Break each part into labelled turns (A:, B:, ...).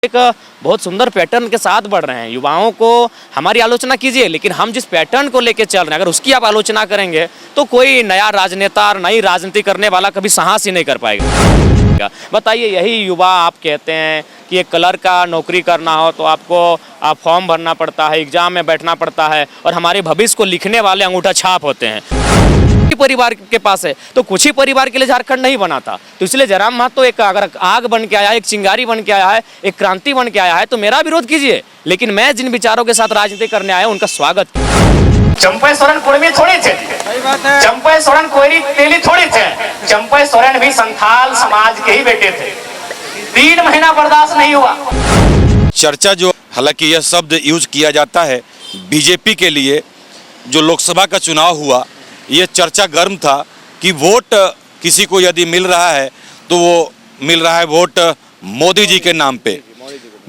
A: एक बहुत सुंदर पैटर्न के साथ बढ़ रहे हैं। युवाओं को हमारी आलोचना कीजिए, लेकिन हम जिस पैटर्न को लेकर चल रहे हैं, अगर उसकी आप आलोचना करेंगे तो कोई नया राजनेता, नई राजनीति करने वाला कभी साहस ही नहीं कर पाएगा। बताइए, यही युवा आप कहते हैं कि एक कलर का नौकरी करना हो तो आपको फॉर्म भरना पड़ता है, एग्जाम में बैठना पड़ता है, और हमारे भविष्य को लिखने वाले अंगूठा छाप होते हैं। परिवार के पास है तो कुछ ही परिवार के लिए झारखंड नहीं बना था, तो इसलिए जयराम महतो एक अगर आग बन के आया है, एक चिंगारी बन के आया है, एक क्रांति बन के आया है, तो मेरा विरोध कीजिए, लेकिन मैं जिन विचारों के साथ राजनीति करने आया उनका स्वागत।
B: चंपा सोरेन कुर्मी थोड़ी थे, चंपा सोरेन कोयरी तेली थोड़ी थे, चंपा सोरेन भी संथाल समाज के ही बेटे थे। 3 महीना बर्दाश्त नहीं हुआ।
C: चर्चा जो, हालांकि यह शब्द यूज किया जाता है बीजेपी के लिए, जो लोकसभा का चुनाव हुआ, ये चर्चा गर्म था कि वोट किसी को यदि मिल रहा है तो वो मिल रहा है वोट मोदी जी के नाम पे,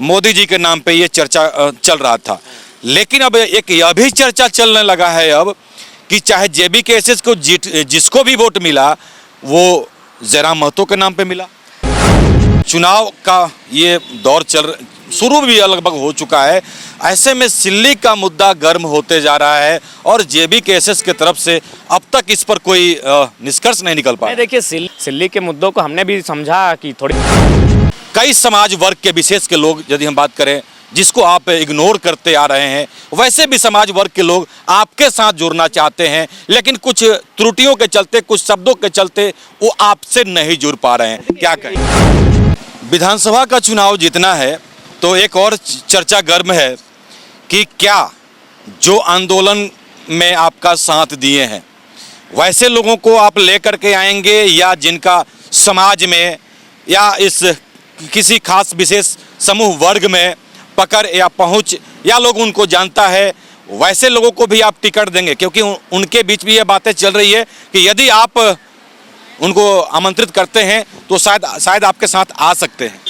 C: मोदी जी के नाम पे ये चर्चा चल रहा था। लेकिन अब एक यह भी चर्चा चलने लगा है अब कि चाहे जेबी केसेस को जिसको भी वोट मिला वो जयराम महतो के नाम पे मिला। चुनाव का ये दौर शुरू भी लगभग हो चुका है। ऐसे में सिल्ली का मुद्दा गर्म होते जा रहा है और जेबी केसेस की तरफ से अब तक इस पर कोई निष्कर्ष नहीं निकल पाया।
A: देखिए, सिल्ली के मुद्दों को हमने भी समझा कि थोड़ी
C: कई समाज वर्ग के विशेष के लोग, यदि हम बात करें, जिसको आप इग्नोर करते आ रहे हैं, वैसे भी समाज वर्ग के लोग आपके साथ जुड़ना चाहते हैं, लेकिन कुछ त्रुटियों के चलते, कुछ शब्दों के चलते वो आपसे नहीं जुड़ पा रहे हैं। क्या कहें? विधानसभा का चुनाव जीतना है तो एक और चर्चा गर्म है कि क्या जो आंदोलन में आपका साथ दिए हैं वैसे लोगों को आप लेकर के आएंगे, या जिनका समाज में या इस किसी खास विशेष समूह वर्ग में पकड़ या पहुंच, या लोग उनको जानता है, वैसे लोगों को भी आप टिकट देंगे? क्योंकि उनके बीच भी ये बातें चल रही है कि यदि आप उनको आमंत्रित करते हैं तो शायद आपके साथ आ सकते हैं।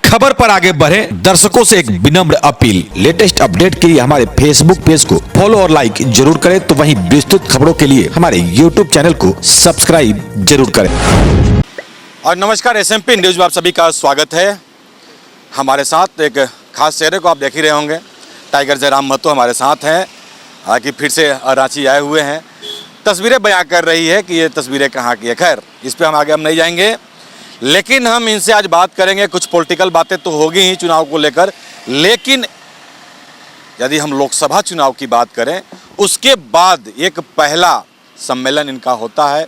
D: खबर पर आगे बढ़े, दर्शकों से एक विनम्र अपील, लेटेस्ट अपडेट के लिए हमारे फेसबुक पेज को फॉलो और लाइक जरूर करें, तो वहीं विस्तृत खबरों के लिए हमारे यूट्यूब चैनल को सब्सक्राइब जरूर करें।
C: और नमस्कार, एसएमपी न्यूज में आप सभी का स्वागत है। हमारे साथ एक खास चेहरे को आप देख ही रहे होंगे, टाइगर जयराम महतो हमारे साथ हैं, हालांकि फिर से रांची आए हुए हैं। तस्वीरें बयां कर रही है कि ये तस्वीरें कहाँ की है। खैर, इस पर हम आगे नहीं जाएंगे, लेकिन हम इनसे आज बात करेंगे। कुछ पॉलिटिकल बातें तो होगी ही चुनाव को लेकर, लेकिन यदि हम लोकसभा चुनाव की बात करें, उसके बाद एक पहला सम्मेलन इनका होता है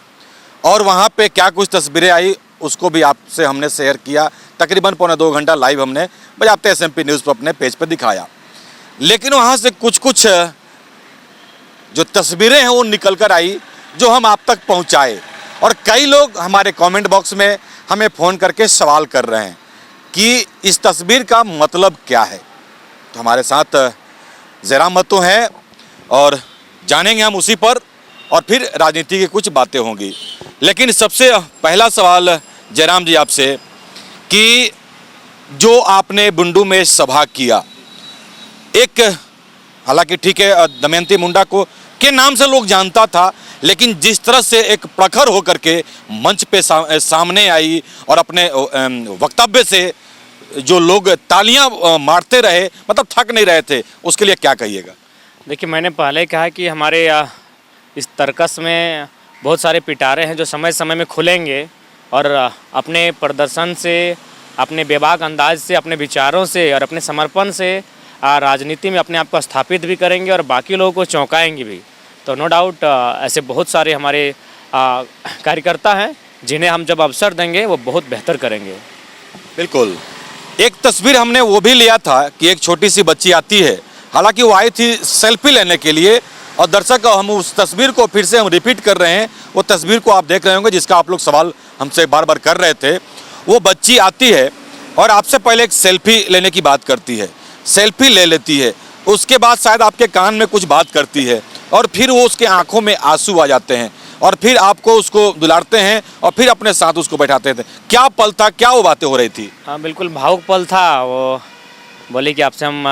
C: और वहाँ पे क्या कुछ तस्वीरें आई उसको भी आपसे हमने शेयर किया। तकरीबन 1.25 घंटा लाइव हमने बजाते एसएमपी न्यूज़ पर अपने पेज पर दिखाया, लेकिन वहाँ से कुछ जो तस्वीरें हैं वो निकल कर आई जो हम आप तक पहुँचाए। और कई लोग हमारे कमेंट बॉक्स में हमें फ़ोन करके सवाल कर रहे हैं कि इस तस्वीर का मतलब क्या है। तो हमारे साथ जयराम महतो हैं और जानेंगे हम उसी पर, और फिर राजनीति की कुछ बातें होंगी। लेकिन सबसे पहला सवाल जयराम जी आपसे कि जो आपने बुंडू में सभा किया, एक हालांकि ठीक है दमयंती मुंडा को के नाम से लोग जानता था, लेकिन जिस तरह से एक प्रखर होकर के मंच पे सामने आई और अपने वक्तव्य से जो लोग तालियां मारते रहे, मतलब थक नहीं रहे थे, उसके लिए क्या कहिएगा?
A: देखिए, मैंने पहले कहा कि हमारे इस तर्कस में बहुत सारे पिटारे हैं जो समय समय में खुलेंगे और अपने प्रदर्शन से, अपने बेबाक अंदाज से, अपने विचारों से और अपने समर्पण से राजनीति में अपने आप को स्थापित भी करेंगे और बाकी लोगों को चौंकाएंगे भी। तो नो डाउट ऐसे बहुत सारे हमारे कार्यकर्ता हैं जिन्हें हम जब अवसर देंगे वो बहुत बेहतर करेंगे।
C: बिल्कुल। एक तस्वीर हमने वो भी लिया था कि एक छोटी सी बच्ची आती है, हालांकि वो आई थी सेल्फी लेने के लिए, और दर्शक हम उस तस्वीर को फिर से हम रिपीट कर रहे हैं। वो तस्वीर को आप देख रहे होंगे जिसका आप लोग सवाल हमसे बार बार कर रहे थे। वो बच्ची आती है और आपसे पहले एक सेल्फी लेने की बात करती है, सेल्फी ले लेती है, उसके बाद शायद आपके कान में कुछ बात करती है और फिर वो उसके आंखों में आंसू आ जाते हैं और फिर आपको उसको दुलारते हैं और फिर अपने साथ उसको बैठाते थे। क्या पल था, क्या वो बातें हो रही थी?
A: हाँ, बिल्कुल भावुक पल था। वो बोली कि आपसे हम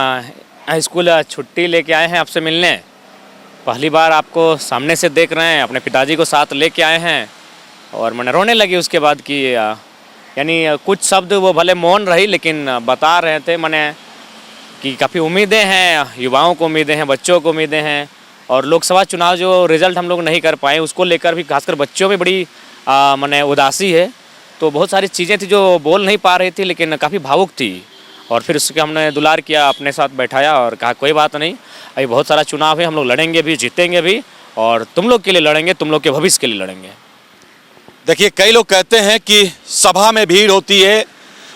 A: स्कूल छुट्टी लेके आए हैं आपसे मिलने, पहली बार आपको सामने से देख रहे हैं, अपने पिताजी को साथ लेके आए हैं, और मैंने रोने लगी उसके बाद कि यानी कुछ शब्द वो भले मौन रही, लेकिन बता रहे थे मैंने कि काफ़ी उम्मीदें हैं, युवाओं को उम्मीदें हैं, बच्चों को उम्मीदें हैं। और लोकसभा चुनाव जो रिज़ल्ट हम लोग नहीं कर पाए, उसको लेकर भी खासकर बच्चों में बड़ी मैंने उदासी है। तो बहुत सारी चीज़ें थी जो बोल नहीं पा रही थी, लेकिन काफ़ी भावुक थी। और फिर उसके हमने दुलार किया, अपने साथ बैठाया और कहा कोई बात नहीं, अभी बहुत सारा चुनाव है, हम लोग लड़ेंगे भी, जीतेंगे भी, और तुम लोग के लिए लड़ेंगे, तुम लोग के भविष्य के लिए लड़ेंगे।
C: देखिए, कई लोग कहते हैं कि सभा में भीड़ होती है,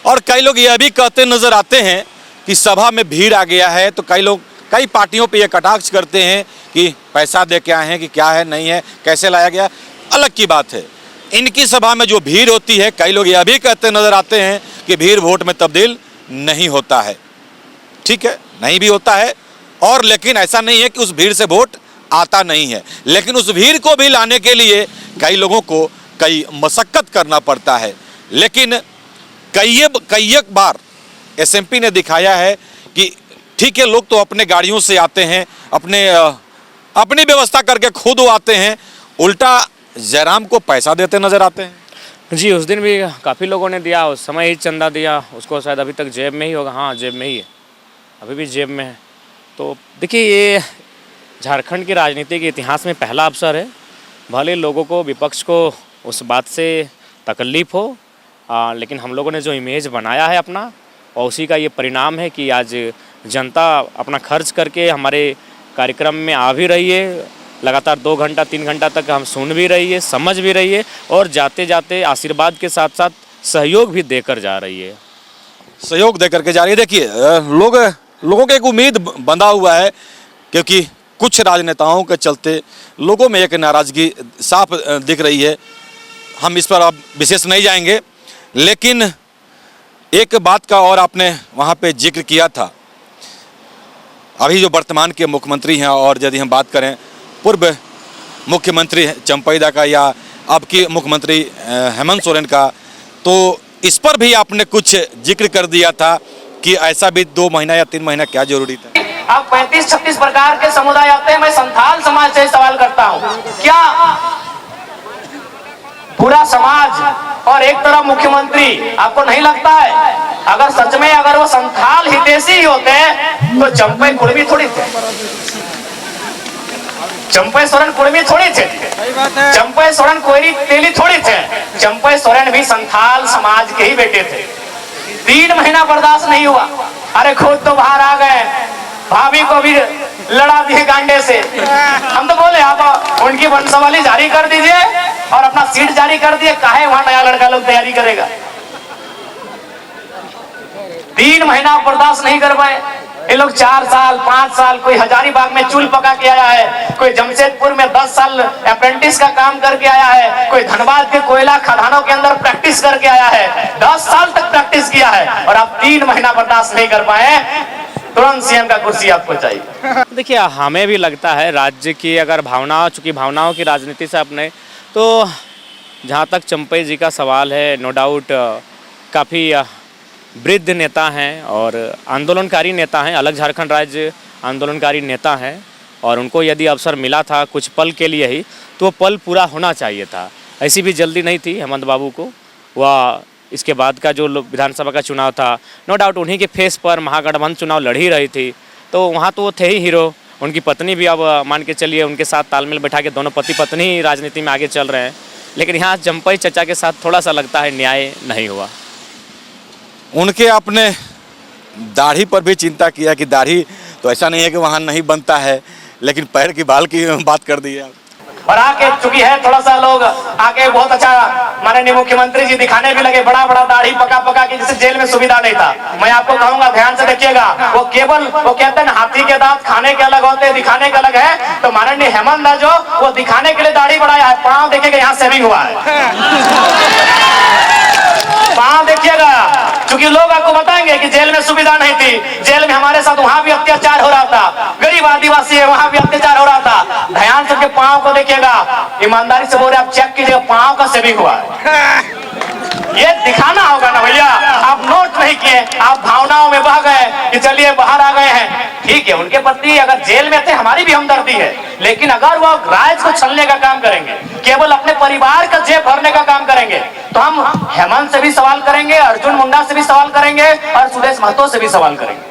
C: और कई लोग यह भी कहते नजर आते हैं कि सभा में भीड़ आ गया है तो कई लोग कई पार्टियों पे ये कटाक्ष करते हैं कि पैसा दे के आए हैं, कि क्या है नहीं है, कैसे लाया गया। अलग की बात है, इनकी सभा में जो भीड़ होती है, कई लोग यह भी कहते नजर आते हैं कि भीड़ वोट में तब्दील नहीं होता है। ठीक है, नहीं भी होता है, और लेकिन ऐसा नहीं है कि उस भीड़ से वोट आता नहीं है, लेकिन उस भीड़ को भी लाने के लिए कई लोगों को कई मशक्कत करना पड़ता है। लेकिन कई एक बार एसएमपी ने दिखाया है कि ठीक है, लोग तो अपने गाड़ियों से आते हैं, अपनी व्यवस्था करके खुद आते हैं, उल्टा जयराम को पैसा देते नजर आते हैं।
A: जी, उस दिन भी काफ़ी लोगों ने दिया, उस समय ही चंदा दिया, उसको शायद अभी तक जेब में ही होगा। हाँ, जेब में ही है, अभी भी जेब में है। तो देखिए, ये झारखंड की राजनीति के इतिहास में पहला अवसर है। भले लोगों को, विपक्ष को उस बात से तकलीफ़ हो, लेकिन हम लोगों ने जो इमेज बनाया है अपना, और उसी का ये परिणाम है कि आज जनता अपना खर्च करके हमारे कार्यक्रम में आ भी रही है। लगातार 2 घंटा 3 घंटा तक हम सुन भी रही है, समझ भी रही है, और जाते जाते आशीर्वाद के साथ साथ सहयोग भी देकर जा रही है।
C: सहयोग दे करके जा रही है। देखिए, लोगों को एक उम्मीद बंधा हुआ है, क्योंकि कुछ राजनेताओं के चलते लोगों में एक नाराज़गी साफ दिख रही है। हम इस पर अब विशेष नहीं जाएंगे, लेकिन एक बात का और आपने वहाँ पे जिक्र किया था। अभी जो वर्तमान के मुख्यमंत्री हैं, और यदि हम बात करें पूर्व मुख्यमंत्री चंपैदा का या अब के मुख्यमंत्री हेमंत सोरेन का, तो इस पर भी आपने कुछ जिक्र कर दिया था कि ऐसा भी 2 महीना या 3 महीना क्या जरूरी था।
B: अब 35-36 प्रकार के समुदाय आते हैं। मैं संथाल समाज से सवाल करता हूँ, क्या पूरा समाज और एक तरफ मुख्यमंत्री, आपको नहीं लगता है अगर सच में अगर वो संथाल हितैषी ही होते तो चंपै कुर्मी थोड़ी थे, चंपै सोरेन कुर्मी थोड़ी थे, चंपै सोरेन कोयरी तेली थोड़ी थे, चंपै सोरेन भी संथाल समाज के ही बेटे थे। 3 महीना बर्दाश्त नहीं हुआ, अरे खुद तो बाहर आ गए, भाभी को भी लड़ा दिए गांडे से। हम तो बोले आप उनकी वंशावली जारी कर दीजिए और अपना सीट जारी कर दिए, काहे वहां नया लड़का लोग तैयारी करेगा। 3 महीना बर्दाश्त नहीं कर पाए ये लोग। 4 साल 5 साल, कोई हजारीबाग में चूल पका के आया है, कोई जमशेदपुर में 10 साल अप्रेंटिस का काम करके आया है, कोई धनबाद के कोयला खदानों के अंदर प्रैक्टिस करके आया है, 10 साल तक प्रैक्टिस किया है, और आप 3 महीना बर्दाश्त नहीं कर पाए, तुरंत सीएम का कुर्सी आपको चाहिए।
A: देखिए, हमें भी लगता है राज्य की अगर भावनाओं, चूँकि भावनाओं की राजनीति से अपने, तो जहाँ तक चंपै जी का सवाल है, नो डाउट काफ़ी वृद्ध नेता हैं और आंदोलनकारी नेता हैं, अलग झारखंड राज्य आंदोलनकारी नेता हैं, और उनको यदि अवसर मिला था कुछ पल के लिए ही, तो पल पूरा होना चाहिए था। ऐसी भी जल्दी नहीं थी हेमंत बाबू को। वह इसके बाद का जो विधानसभा का चुनाव था, नो डाउट उन्हीं के फेस पर महागठबंधन चुनाव लड़ी रही थी, तो वहाँ तो वो थे ही हीरो। उनकी पत्नी भी, अब मान के चलिए, उनके साथ तालमेल बैठा के दोनों पति पत्नी राजनीति में आगे चल रहे हैं। लेकिन यहाँ चंपै चचा के साथ थोड़ा सा लगता है न्याय नहीं हुआ।
C: उनके आपने दाढ़ी पर भी चिंता किया कि दाढ़ी तो ऐसा नहीं है कि वहाँ नहीं बनता है, लेकिन पैर की बाल की बात कर दी है।
B: और आके चूंकि है थोड़ा सा लोग आके बहुत अच्छा माननीय मुख्यमंत्री जी दिखाने भी लगे, बड़ा बड़ा दाढ़ी पका पका के, जिसे जेल में सुविधा नहीं था। मैं आपको कहूंगा ध्यान से देखिएगा, वो केवल वो कहते हैं हाथी के दांत खाने के अलग होते हैं, दिखाने के अलग है। तो माननीय हेमंत जो वो दिखाने के लिए दाढ़ी बढ़ाया है, पाँव देखिएगा यहाँ सेविंग हुआ है, पाँव देखिएगा। क्योंकि लोग आपको बताएंगे कि जेल में सुविधा नहीं थी, जेल में हमारे साथ वहां भी अत्याचार हो रहा था, गरीब आदिवासी है वहां भी अत्याचार हो रहा था। ध्यान से पाँव को देखिएगा, ईमानदारी से बोल रहे, आप चेक कीजिएगा पाँव का सेविंग हुआ है। ये दिखाना होगा ना भैया, आप नोट नहीं किए, आप भावनाओं में बह गए कि चलिए बाहर आ गए हैं। ठीक है, उनके पति अगर जेल में थे हमारी भी हमदर्दी है, लेकिन अगर वो राज को छलने का काम करेंगे, केवल अपने परिवार का जेब भरने का काम करेंगे, तो हम हेमंत से भी सवाल करेंगे, अर्जुन मुंडा से भी सवाल करेंगे और सुदेश महतो से भी सवाल करेंगे।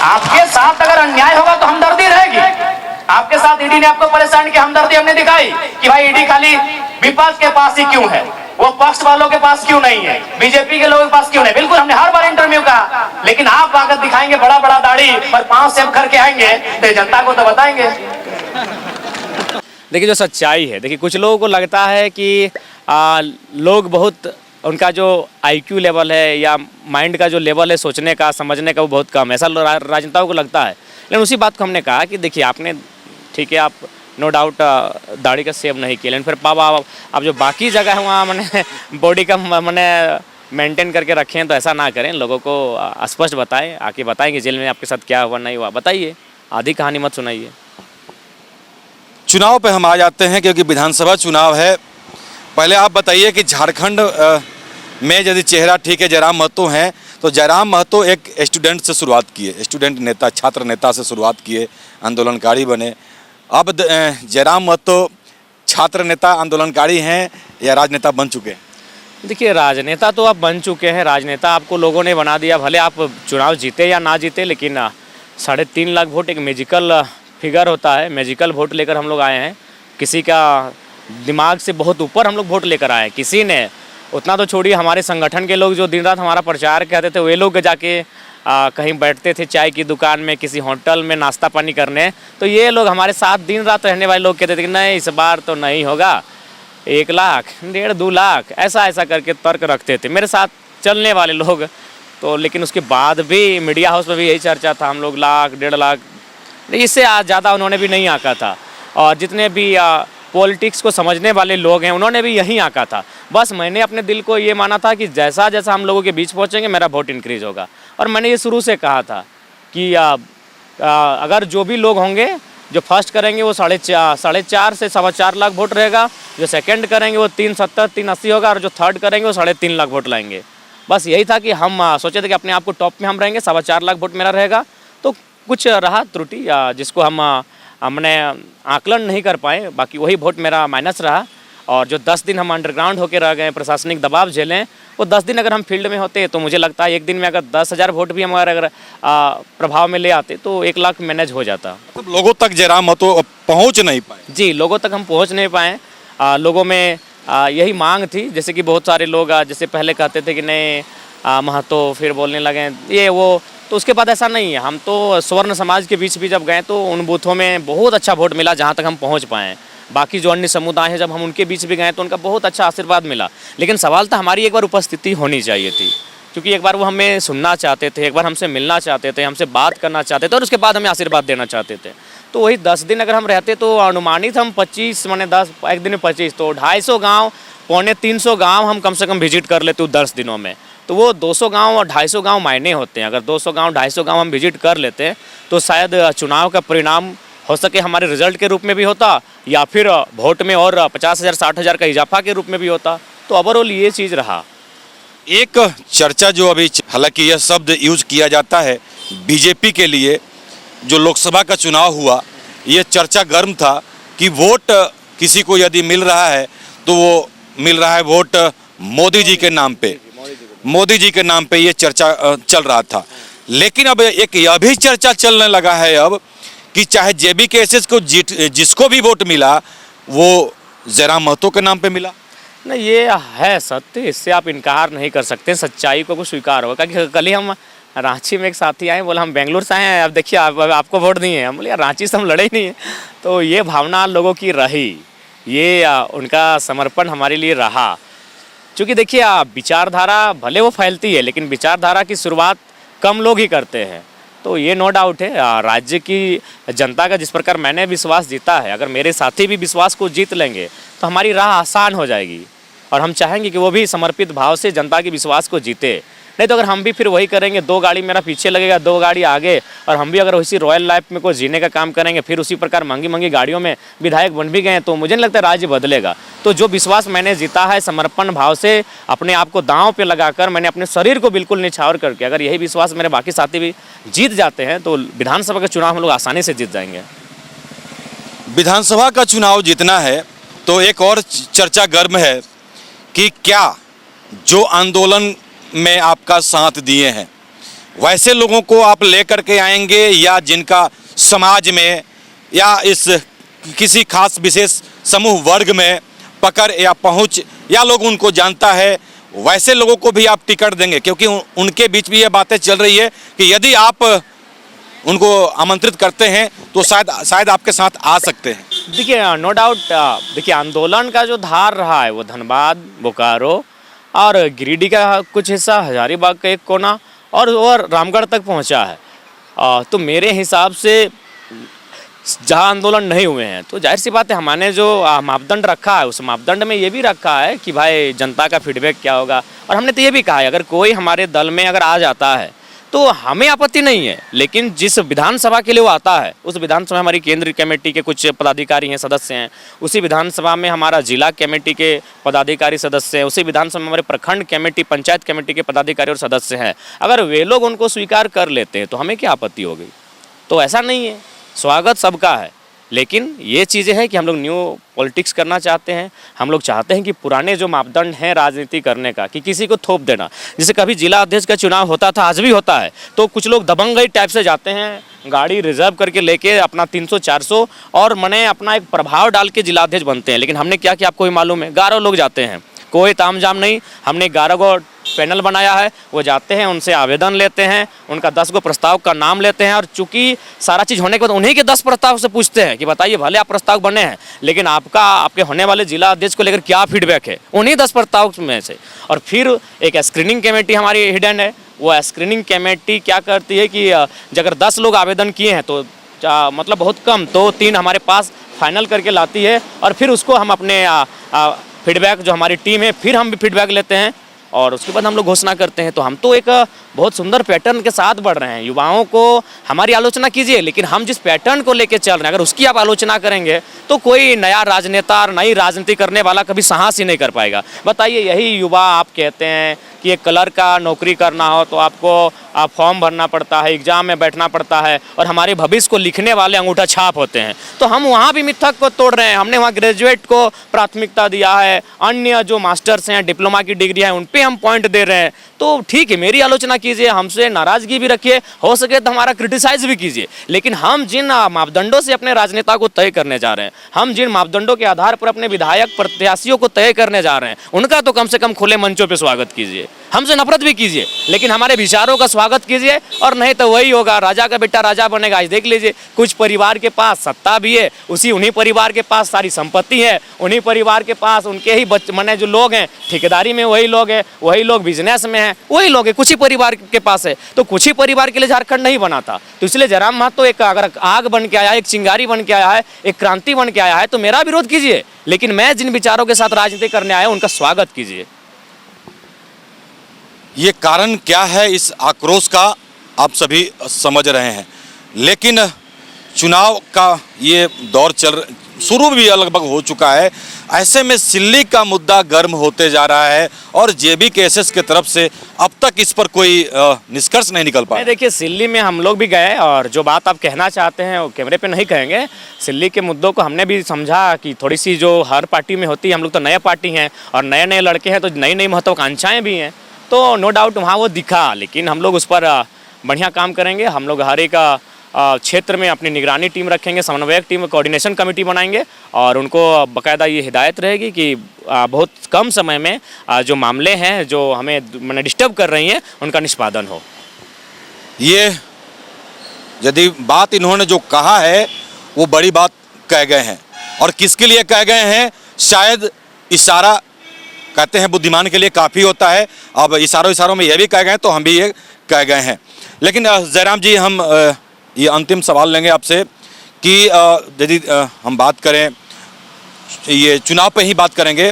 B: आपके साथ अगर अन्याय होगा तो हमदर्दी रहेगी। आपके साथ ईडी ने आपको परेशान किया, हमदर्दी हमने दिखाई कि भाई ईडी खाली विपक्ष के पास ही क्यों है, वो पक्ष वालों के पास क्यों नहीं है, बीजेपी के लोगों के पास क्यों नहीं। बिल्कुल हमने हर बार इंटरव्यू कहा, लेकिन आप आकर दिखाएंगे बड़ा बड़ा दाढ़ी और 5 सेब करके आएंगे तो जनता को तो बताएंगे।
A: देखिए जो सच्चाई है, देखिए कुछ लोगों को लगता है कि लोग बहुत, उनका जो आईक्यू लेवल है या माइंड का जो लेवल है सोचने का समझने का वो बहुत कम है, ऐसा राजनेताओं को लगता है। लेकिन उसी बात को हमने कहा कि देखिए आपने, ठीक है, आप नो डाउट दाढ़ी का सेव नहीं किया, लेकिन फिर पापा आप जो बाकी जगह है वहाँ मैंने बॉडी का मैंने मेंटेन करके रखे हैं, तो ऐसा ना करें, लोगों को स्पष्ट बताएं, आके बताएंगे जेल में आपके साथ क्या हुआ नहीं हुआ, बताइए, आधी कहानी मत सुनाइए।
C: चुनाव पे हम आ जाते हैं क्योंकि विधानसभा चुनाव है। पहले आप बताइए कि झारखंड में यदि चेहरा ठीक है जयराम महतो हैं, तो जयराम महतो एक स्टूडेंट से शुरुआत किए, स्टूडेंट नेता, छात्र नेता से शुरुआत किए, आंदोलनकारी बने। अब जयराम महतो छात्र नेता, आंदोलनकारी हैं या राजनेता बन चुके हैं?
A: देखिए राजनेता तो आप बन चुके हैं, राजनेता आपको लोगों ने बना दिया, भले आप चुनाव जीते या ना जीते, लेकिन 3.5 लाख वोट एक मैजिकल फिगर होता है, मैजिकल वोट लेकर हम लोग आए हैं। किसी का दिमाग से बहुत ऊपर हम लोग वोट लेकर आए हैं। किसी ने उतना तो छोड़िए, हमारे संगठन के लोग जो दिन रात हमारा प्रचार करते थे, वे लोग जाके कहीं बैठते थे चाय की दुकान में, किसी होटल में नाश्ता पानी करने, तो ये लोग हमारे साथ दिन रात रहने वाले लोग कहते थे कि नहीं इस बार तो नहीं होगा, 1 लाख 1.5-2 लाख ऐसा ऐसा करके तर्क रखते थे मेरे साथ चलने वाले लोग। तो लेकिन उसके बाद भी मीडिया हाउस में भी यही चर्चा था, हम लोग 1 लाख 1.5 लाख, इससे ज़्यादा उन्होंने भी नहीं आंका था। और जितने भी पॉलिटिक्स को समझने वाले लोग हैं उन्होंने भी यही आंका था। बस मैंने अपने दिल को ये माना था कि जैसा जैसा हम लोगों के बीच पहुंचेंगे मेरा वोट इंक्रीज होगा। और मैंने ये शुरू से कहा था कि अगर जो भी लोग होंगे, जो फर्स्ट करेंगे वो 4.5 से 4.25 लाख वोट रहेगा, जो सेकंड करेंगे वो 370 380 होगा, और जो थर्ड करेंगे वो 3.5 लाख वोट लाएंगे। बस यही था कि हम सोचे थे कि अपने आप को टॉप में हम रहेंगे, 4.25 लाख वोट मेरा रहेगा। तो कुछ रहा त्रुटि जिसको हमने आकलन नहीं कर पाए, बाकी वही वोट मेरा माइनस रहा। और जो 10 दिन हम अंडरग्राउंड होकर रह गए, प्रशासनिक दबाव झेलें, वो 10 दिन अगर हम फील्ड में होते तो मुझे लगता है एक दिन में अगर 10,000 वोट भी हम अगर प्रभाव में ले आते तो 1 लाख मैनेज हो जाता।
C: मतलब लोगों तक जयराम महतो पहुँच नहीं पाए?
A: जी, लोगों तक हम पहुँच नहीं पाए। लोगों में यही मांग थी, जैसे कि बहुत सारे लोग जैसे पहले कहते थे कि नहीं महतो, फिर बोलने लगे ये वो, तो उसके बाद ऐसा नहीं है। हम तो स्वर्ण समाज के बीच भी जब गए तो उन बूथों में बहुत अच्छा वोट मिला जहाँ तक हम पहुँच पाएँ। बाकी जो अन्य समुदाय हैं जब हम उनके बीच भी गए तो उनका बहुत अच्छा आशीर्वाद मिला। लेकिन सवाल था हमारी एक बार उपस्थिति होनी चाहिए थी, क्योंकि एक बार वो हमें सुनना चाहते थे, एक बार हमसे मिलना चाहते थे, हमसे बात करना चाहते थे और उसके बाद हमें आशीर्वाद देना चाहते थे। तो वही 10 दिन अगर हम रहते तो अनुमानित हम 25 माने 10 एक दिन में 25 तो 250 गाँव 250-300 गाँव हम कम से कम विजिट कर लेते 10 दिनों में। तो वो 200 गांव और 250 गांव मायने होते हैं। अगर 200 गांव 250 गांव हम विजिट कर लेते हैं तो शायद चुनाव का परिणाम हो सके हमारे रिजल्ट के रूप में भी होता, या फिर वोट में और 50,000 60,000 का इजाफा के रूप में भी होता। तो ओवरऑल ये चीज़ रहा।
C: एक चर्चा जो अभी, हालांकि यह शब्द यूज किया जाता है बीजेपी के लिए, जो लोकसभा का चुनाव हुआ, ये चर्चा गर्म था कि वोट किसी को यदि मिल रहा है तो वो मिल रहा है वोट मोदी जी के नाम पे, मोदी जी के नाम पे ये चर्चा चल रहा था। लेकिन अब एक यह भी चर्चा चलने लगा है अब कि चाहे जेबी केसेस को जिसको भी वोट मिला वो जयराम महतो के नाम पे मिला।
A: नहीं, ये है सत्य, इससे आप इनकार नहीं कर सकते, सच्चाई को स्वीकार होगा। क्योंकि कल ही हम रांची में एक साथी आए, बोला हम बेंगलुरु से आए हैं, अब देखिए आपको वोट नहीं है। हम बोले यार रांची से हम लड़े ही नहीं है। तो ये भावना लोगों की रही, ये उनका समर्पण हमारे लिए रहा। क्योंकि देखिए विचारधारा भले वो फैलती है, लेकिन विचारधारा की शुरुआत कम लोग ही करते हैं। तो ये नो डाउट है राज्य की जनता का जिस प्रकार मैंने विश्वास जीता है, अगर मेरे साथी भी विश्वास को जीत लेंगे तो हमारी राह आसान हो जाएगी। और हम चाहेंगे कि वो भी समर्पित भाव से जनता के विश्वास को जीते। नहीं तो अगर हम भी फिर वही करेंगे, 2 गाड़ी मेरा पीछे लगेगा, 2 गाड़ी आगे, और हम भी अगर उसी रॉयल लाइफ में कोई जीने का काम करेंगे, फिर उसी प्रकार महंगी महंगी गाड़ियों में विधायक बन भी गए, तो मुझे नहीं लगता राज्य बदलेगा। तो जो विश्वास मैंने जीता है समर्पण भाव से, अपने आप को दांव पे लगाकर, मैंने अपने शरीर को बिल्कुल निछावर करके, अगर यही विश्वास मेरे बाकी साथी भी जीत जाते हैं तो विधानसभा का चुनाव हम लोग आसानी से जीत जाएंगे।
C: विधानसभा का चुनाव जीतना है तो एक और चर्चा गर्म है कि क्या जो आंदोलन में आपका साथ दिए हैं वैसे लोगों को आप लेकर के आएंगे, या जिनका समाज में या इस किसी खास विशेष समूह वर्ग में पकड़ या पहुंच या लोग उनको जानता है, वैसे लोगों को भी आप टिकट देंगे? क्योंकि उनके बीच भी ये बातें चल रही है कि यदि आप उनको आमंत्रित करते हैं तो शायद आपके साथ आ सकते हैं।
A: देखिए नो डाउट, देखिए आंदोलन का जो धार रहा है वो धनबाद, बोकारो और गिरिडीह का कुछ हिस्सा, हजारीबाग का एक कोना और रामगढ़ तक पहुंचा है। तो मेरे हिसाब से जहां आंदोलन नहीं हुए हैं तो जाहिर सी बात है हमारे जो मापदंड रखा है उस मापदंड में ये भी रखा है कि भाई जनता का फीडबैक क्या होगा। और हमने तो ये भी कहा है अगर कोई हमारे दल में अगर आ जाता है तो हमें आपत्ति नहीं है, लेकिन जिस विधानसभा के लिए वो आता है उस विधानसभा हमारी केंद्रीय कमेटी के कुछ पदाधिकारी हैं, सदस्य हैं, उसी विधानसभा में हमारा जिला कमेटी के पदाधिकारी सदस्य हैं, उसी विधानसभा में हमारे प्रखंड कमेटी, पंचायत कमेटी के पदाधिकारी और सदस्य हैं। अगर वे लोग उनको स्वीकार कर लेते हैं तो हमें क्या आपत्ति हो गई? तो ऐसा नहीं है, स्वागत सबका है, लेकिन ये चीज़ें हैं कि हम लोग न्यू पॉलिटिक्स करना चाहते हैं। हम लोग चाहते हैं कि पुराने जो मापदंड हैं राजनीति करने का, कि किसी को थोप देना, जैसे कभी जिला अध्यक्ष का चुनाव होता था, आज भी होता है, तो कुछ लोग दबंगई टाइप से जाते हैं, गाड़ी रिजर्व करके लेके अपना 300-400 और मने अपना एक प्रभाव डाल के जिला अध्यक्ष बनते हैं। लेकिन हमने क्या किया आपको ही मालूम है, 11 लोग जाते हैं, कोई तामझाम नहीं। हमने 11 को पैनल बनाया है, वो जाते हैं, उनसे आवेदन लेते हैं, उनका 10 गो प्रस्ताव का नाम लेते हैं, और चूंकि सारा चीज़ होने के बाद उन्हीं के 10 प्रस्ताव से पूछते हैं कि बताइए भले आप प्रस्ताव बने हैं लेकिन आपके होने वाले जिला अध्यक्ष को लेकर क्या फीडबैक है, उन्हीं 10 प्रस्ताव में से। और फिर एक स्क्रीनिंग कमेटी हमारी हिडन है, वो स्क्रीनिंग कमेटी क्या करती है कि अगर 10 लोग आवेदन किए हैं तो मतलब बहुत कम, तो 3 हमारे पास फाइनल करके लाती है, और फिर उसको हम अपने फीडबैक जो हमारी टीम है फिर हम भी फीडबैक लेते हैं और उसके बाद हम लोग घोषणा करते हैं। तो हम तो एक बहुत सुंदर पैटर्न के साथ बढ़ रहे हैं। युवाओं को हमारी आलोचना कीजिए, लेकिन हम जिस पैटर्न को लेके चल रहे हैं अगर उसकी आप आलोचना करेंगे तो कोई नया राजनेता और नई राजनीति करने वाला कभी साहस ही नहीं कर पाएगा। बताइए, यही युवा आप कहते हैं कि एक कलर का नौकरी करना हो तो आपको फॉर्म भरना पड़ता है, एग्जाम में बैठना पड़ता है, और हमारे भविष्य को लिखने वाले अंगूठा छाप होते हैं। तो हम वहाँ भी मिथक को तोड़ रहे हैं। हमने वहाँ ग्रेजुएट को प्राथमिकता दिया है, अन्य जो मास्टर्स हैं, डिप्लोमा की डिग्री है, उन पर हम पॉइंट दे रहे हैं। तो ठीक है, मेरी आलोचना कीजिए, हमसे नाराजगी भी रखिए, हो सके तो हमारा क्रिटिसाइज भी कीजिए, लेकिन हम जिन मापदंडों से अपने राजनेता को तय करने जा रहे हैं, हम जिन मापदंडों के आधार पर अपने विधायक प्रत्याशियों को तय करने जा रहे हैं, उनका तो कम से कम खुले मंचों पर स्वागत कीजिए। हमसे नफरत भी कीजिए लेकिन हमारे विचारों का स्वागत कीजिए, और नहीं तो वही होगा, राजा का बेटा राजा बनेगा। आज देख लीजिए, कुछ परिवार के पास सत्ता भी है, उन्हीं परिवार के पास सारी संपत्ति है, उन्हीं परिवार के पास उनके ही माने जो लोग हैं ठेकेदारी में, वही लोग हैं, वही लोग बिजनेस में हैं, वही लोग हैं, कुछ ही परिवार के पास है। तो कुछ ही परिवार के लिए झारखंड नहीं बना था। तो इसलिए जयराम महतो एक अगर आग बन के आया है, एक चिंगारी बन के आया है, एक क्रांति बन के आया है, तो मेरा विरोध कीजिए, लेकिन मैं जिन विचारों के साथ राजनीति करने आया उनका स्वागत कीजिए।
C: ये कारण क्या है इस आक्रोश का आप सभी समझ रहे हैं, लेकिन चुनाव का ये दौर शुरू भी लगभग हो चुका है। ऐसे में सिल्ली का मुद्दा गर्म होते जा रहा है और JBKSS के तरफ से अब तक इस पर कोई निष्कर्ष नहीं निकल पाया।
A: देखिए, सिल्ली में हम लोग भी गए और जो बात आप कहना चाहते हैं वो कैमरे पे नहीं कहेंगे। सिल्ली के मुद्दों को हमने भी समझा कि थोड़ी सी जो हर पार्टी में होती है, हम लोग तो नया पार्टी हैं और नए नए लड़के हैं, तो नई नई महत्वाकांक्षाएँ भी हैं, तो नो डाउट वहाँ वो दिखा, लेकिन हम लोग उस पर बढ़िया काम करेंगे। हम लोग हर एक क्षेत्र में अपनी निगरानी टीम रखेंगे, समन्वयक टीम, कोऑर्डिनेशन कमेटी बनाएंगे, और उनको बाकायदा ये हिदायत रहेगी कि बहुत कम समय में जो मामले हैं जो हमें मैंने डिस्टर्ब कर रही हैं उनका निष्पादन हो।
C: ये यदि बात इन्होंने जो कहा है वो बड़ी बात कह गए हैं, और किसके लिए कह गए हैं, शायद इशारा कहते हैं बुद्धिमान के लिए काफ़ी होता है। अब इशारों में यह भी कह गए तो हम भी ये कह गए हैं। लेकिन जयराम जी, हम ये अंतिम सवाल लेंगे आपसे कि यदि हम बात करें, ये चुनाव पे ही बात करेंगे,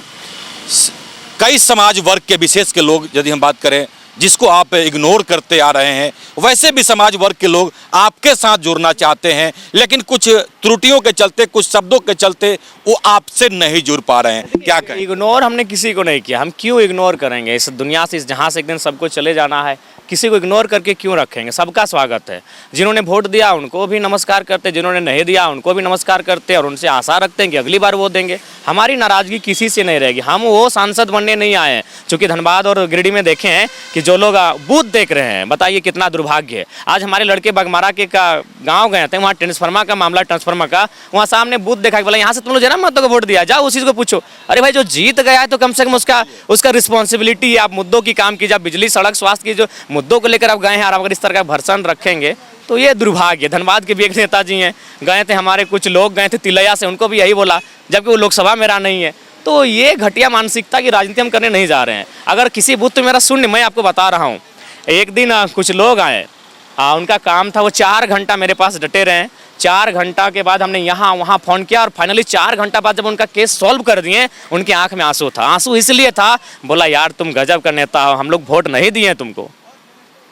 C: कई समाज वर्ग के विशेष के लोग, यदि हम बात करें जिसको आप इग्नोर करते आ रहे हैं, वैसे भी समाज वर्ग के लोग आपके साथ जुड़ना चाहते हैं, लेकिन कुछ त्रुटियों के चलते, कुछ शब्दों के चलते वो आपसे नहीं जुड़ पा रहे हैं। क्या कहें?
A: इग्नोर हमने किसी को नहीं किया, हम क्यों इग्नोर करेंगे? इस दुनिया से, इस जहाँ से एक दिन सबको चले जाना है, किसी को इग्नोर करके क्यों रखेंगे? सबका स्वागत है। जिन्होंने वोट दिया उनको भी नमस्कार करते, जिन्होंने नहीं दिया उनको भी नमस्कार करते, और उनसे आशा रखते हैं कि अगली बार वो देंगे। हमारी नाराजगी किसी से नहीं रहेगी। हम वो सांसद बनने नहीं आए हैं। चूँकि धनबाद और गिरिडीह में देखे हैं कि जो लोग बूथ देख रहे हैं, बताइए कितना दुर्भाग्य है। आज हमारे लड़के बगमारा के गाँव गए थे, वहाँ ट्रांसफार्मर का मामला, ट्रांसफार्मर का, वहाँ सामने बूथ देखा, बोला यहाँ से तुम लोग जरा मत को वोट दिया, जाओ उसी को पूछो। अरे भाई, जो जीत गया है तो कम से कम उसका रिस्पॉन्सिबिलिटी है। आप मुद्दों की काम कीजिए, बिजली, सड़क, स्वास्थ्य की जो मुद्दों को लेकर आप गए हैं, और अगर इस तरह का भर्सन रखेंगे तो ये दुर्भाग्य। धनबाद के भी एक नेताजी हैं, गए थे, हमारे कुछ लोग गए थे तिलैया से, उनको भी यही बोला, जबकि वो लोकसभा में रहा नहीं है। तो ये घटिया मानसिकता की राजनीति हम करने नहीं जा रहे हैं। अगर किसी बूथ पे मेरा शून्य, मैं आपको बता रहा हूँ, एक दिन कुछ लोग आए, उनका काम था, वो 4 घंटा मेरे पास डटे रहे। 4 घंटा के बाद हमने यहाँ वहाँ फ़ोन किया, और फाइनली 4 घंटा बाद जब उनका केस सॉल्व कर दिए, उनकी आंख में आंसू था। आंसू इसलिए था, बोला यार तुम गजब का नेता हो, हम लोग वोट नहीं दिए तुमको।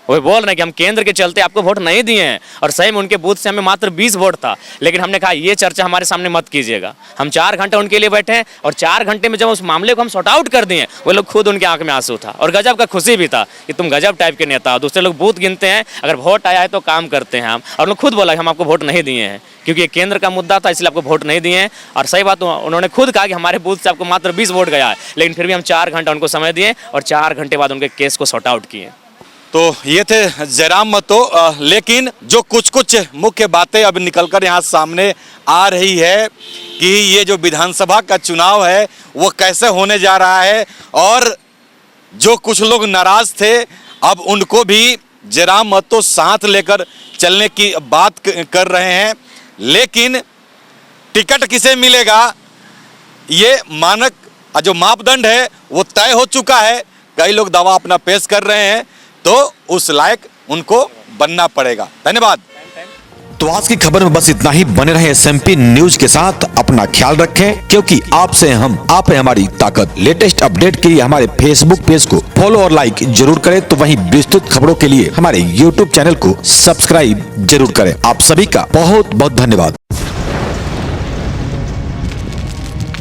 A: वो बोल रहे हैं कि हम केंद्र के चलते आपको वोट नहीं दिए हैं, और सही में उनके बूथ से हमें मात्र 20 वोट था। लेकिन हमने कहा ये चर्चा हमारे सामने मत कीजिएगा। हम 4 घंटे उनके लिए बैठे हैं, और 4 घंटे में जब उस मामले को हम सॉर्ट आउट कर दिए, वो लोग खुद, उनके आंख में आंसू था, और गजब का खुशी भी था कि तुम गजब टाइप के नेता हो। दूसरे लोग बूथ गिनते हैं, अगर वोट आया है तो काम करते हैं हम, और लोग खुद बोला कि हम आपको वोट नहीं दिए हैं, क्योंकि ये केंद्र का मुद्दा था, इसलिए आपको वोट नहीं दिए हैं। और सही बात, उन्होंने खुद कहा कि हमारे बूथ से आपको मात्र 20 वोट गया है, लेकिन फिर भी हम 4 घंटा उनको समय दिए, और 4 घंटे बाद उनके केस को सॉर्ट आउट किए।
C: तो ये थे जयराम महतो, लेकिन जो कुछ मुख्य बातें अब निकलकर यहाँ सामने आ रही है कि ये जो विधानसभा का चुनाव है वो कैसे होने जा रहा है, और जो कुछ लोग नाराज थे अब उनको भी जयराम महतो साथ लेकर चलने की बात कर रहे हैं। लेकिन टिकट किसे मिलेगा, ये मानक जो मापदंड है वो तय हो चुका है। कई लोग दावा अपना पेश कर रहे हैं, तो उस लायक उनको बनना पड़ेगा। धन्यवाद।
D: तो आज की खबर में बस इतना ही। बने रहे SMP न्यूज के साथ, अपना ख्याल रखें, क्योंकि आपसे हम, आप है हमारी ताकत। लेटेस्ट अपडेट के लिए हमारे फेसबुक पेज को फॉलो और लाइक जरूर करें, तो वहीं विस्तृत खबरों के लिए हमारे YouTube चैनल को सब्सक्राइब जरूर करें। आप सभी का बहुत बहुत धन्यवाद।